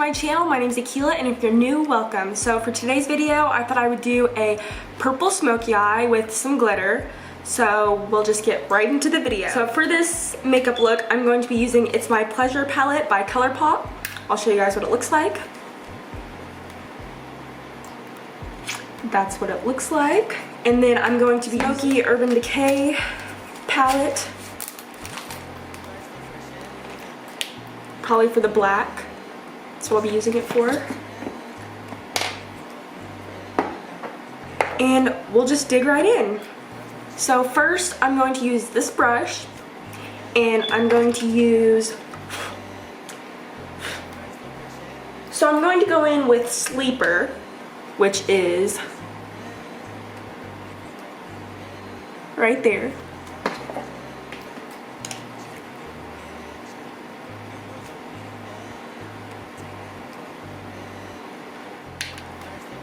my channel. My name is Aquila, and if you're new, welcome. So for today's video, I thought I would do a purple smoky eye with some glitter. So we'll just get right into the video. So for this makeup look, I'm going to be using It's My Pleasure palette by ColourPop. I'll show you guys what it looks like. That's what it looks like. And then I'm going to be Smokey Urban Decay palette. Probably for the black. That's what I'll be using it for. And we'll just dig right in. So first I'm going to use this brush, and I'm going to use, so I'm going to go in with Sleeper, which is right there.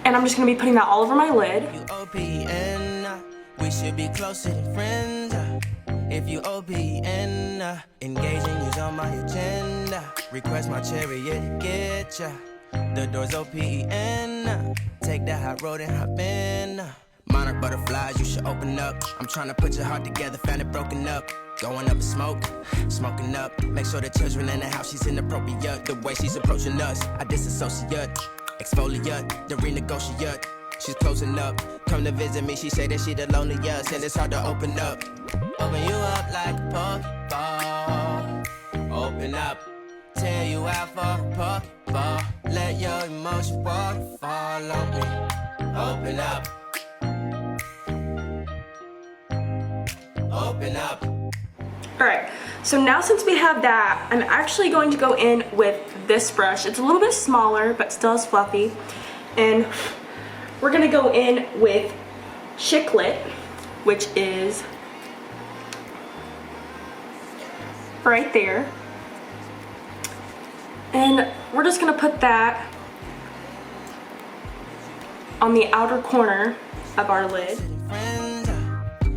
And I'm just gonna be putting that all over my lid. We should be closer than friends. If you OPN, engaging you's on my agenda. Request my chariot to get ya. The door's OPN. Take that hot road and hop in. Monarch butterflies, you should open up. I'm trying to put your heart together, found it broken up. Going up in smoke, smoking up. Make sure the children in the house, she's inappropriate. The way she's approaching us, I disassociate. Exfoliate, the renegotiate. She's closing up. Come to visit me, she say that she the loneliest, and it's hard to open up. Open you up like a Pokeball. Open up, tear you out for a Pokeball. Let your emotion waterfall on me. Open up. Open up. Alright, so now since we have that, I'm actually going to go in with this brush. It's a little bit smaller, but still is fluffy. And we're gonna go in with Chiclet, which is right there. And we're just gonna put that on the outer corner of our lid.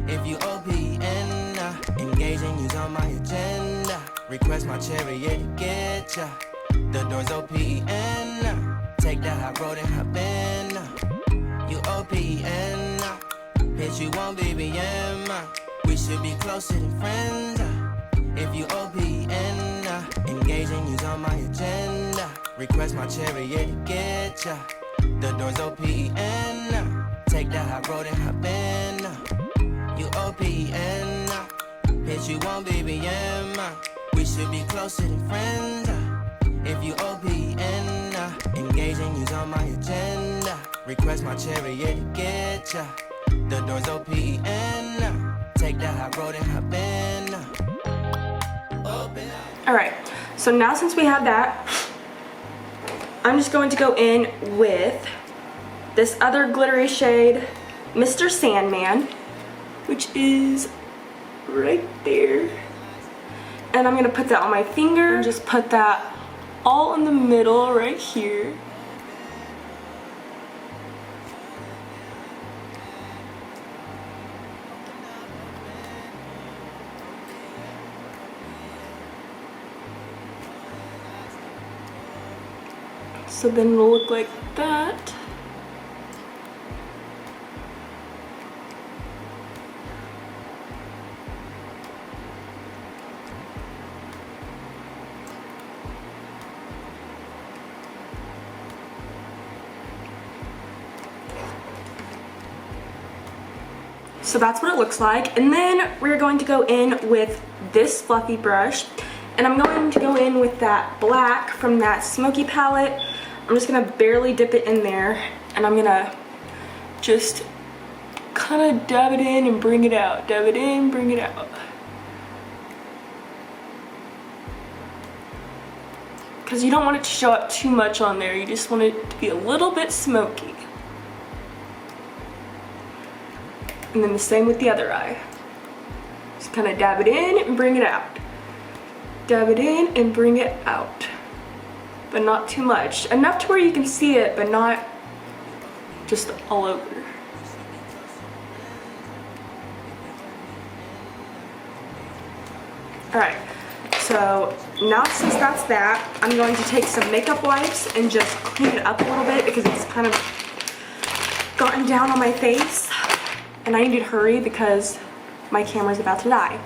If you OPN, engaging you's on my agenda. Request my chariot to get ya. The door's OPN. Take that hot road and hop in. You OPN, bitch, you won't BBM. We should be closer than friends. If you OPN, engaging you's on my agenda. Request my chariot to get ya. The door's OPN. Take that hot road and hop in. You OPN, bitch, you won't BBM. We should be closer than friends. If you OPN, engaging you's on my agenda. Request my chariot to get ya. The door's OPN. Take that hot road and hop in. Open up. Alright, so now since we have that, I'm just going to go in with this other glittery shade, Mr. Sandman, which is right there. And I'm gonna put that on my finger and just put that all in the middle right here. So then it'll look like that. So that's what it looks like. And then we're going to go in with this fluffy brush, and I'm going to go in with that black from that Smokey palette. I'm just gonna barely dip it in there, and I'm gonna just kind of dab it in and bring it out. Dab it in, bring it out. Because you don't want it to show up too much on there. You just want it to be a little bit smoky. And then the same with the other eye. Just kind of dab it in and bring it out. Dab it in and bring it out. But not too much. Enough to where you can see it, but not just all over. Alright, so now since that's that, I'm going to take some makeup wipes and just clean it up a little bit because it's kind of gotten down on my face. And I need to hurry because my camera's about to die.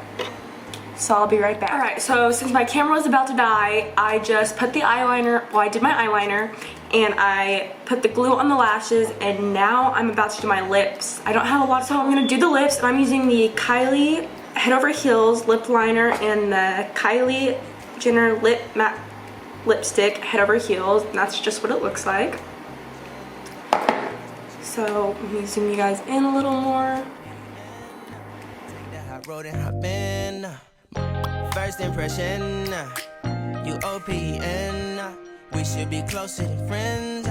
So I'll be right back. Alright, so since my camera was about to die, I just put the eyeliner, well I did my eyeliner, and I put the glue on the lashes, and now I'm about to do my lips. I don't have a lot, so I'm gonna do the lips, and I'm using the Kylie Head Over Heels lip liner and the Kylie Jenner lip matte lipstick Head Over Heels, and that's just what it looks like. So I'm gonna zoom you guys in a little more. First impression, you OPN. We should be closer than friends.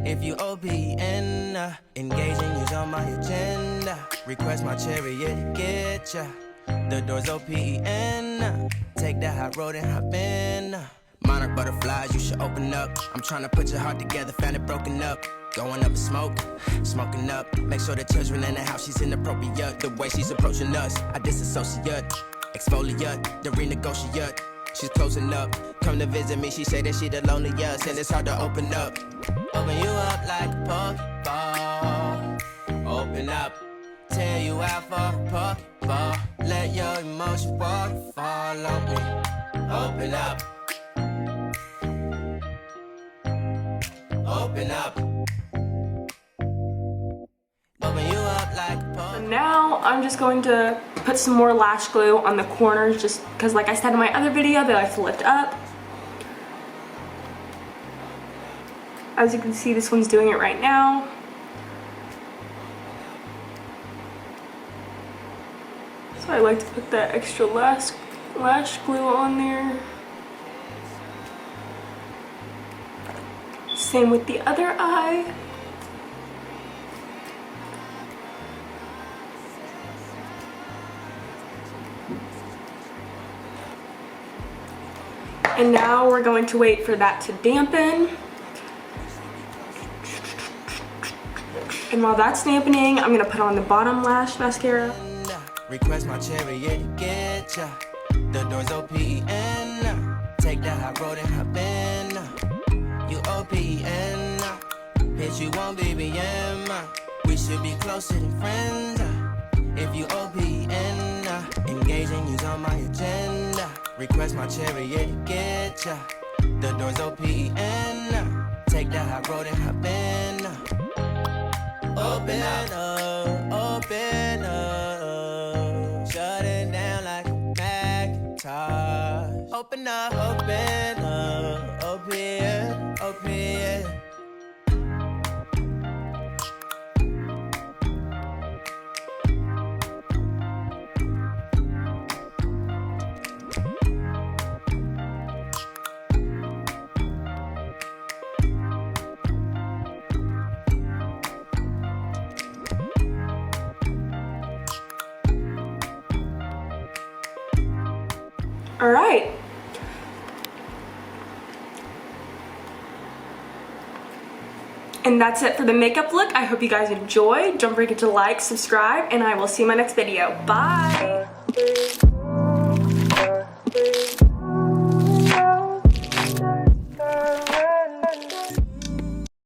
If you OPN, engaging you's on my agenda. Request my chariot, get ya. The door's OPN. Take that hot road and hop in. Monarch butterflies, you should open up. I'm trying to put your heart together, found it broken up. Going up in smoke, smoking up. Make sure the children in the house, she's inappropriate. The way she's approaching us, I disassociate. Exfoliate, the renegotiate. She's closing up. Come to visit me, she say that she the loneliest, and it's hard to open up. Open you up like a Pokeball. Open up, tear you out for a Pokeball. Let your emotions waterfall on me. Open up. Open up. Open you up like a Pokeball. And now I'm just going to put some more lash glue on the corners, just because like I said in my other video, they like to lift up. As you can see, this one's doing it right now. So I like to put that extra lash glue on there. Same with the other eye. And now we're going to wait for that to dampen. And while that's dampening, I'm gonna put on the bottom lash mascara. Request my chariot, get ya. The door's OPN. Take that hot road and hop in. You OPN. Bitch, you won't BBM. We should be closer than friends. If you OPN, engaging you's on my agenda. Request my chariot, get ya. The door's OPN. Take that hot road and hop in. Open up, open up. Shut it down like a Macintosh. Open up, open, open. All right. And that's it for the makeup look. I hope you guys enjoyed. Don't forget to like, subscribe, and I will see you in my next video. Bye.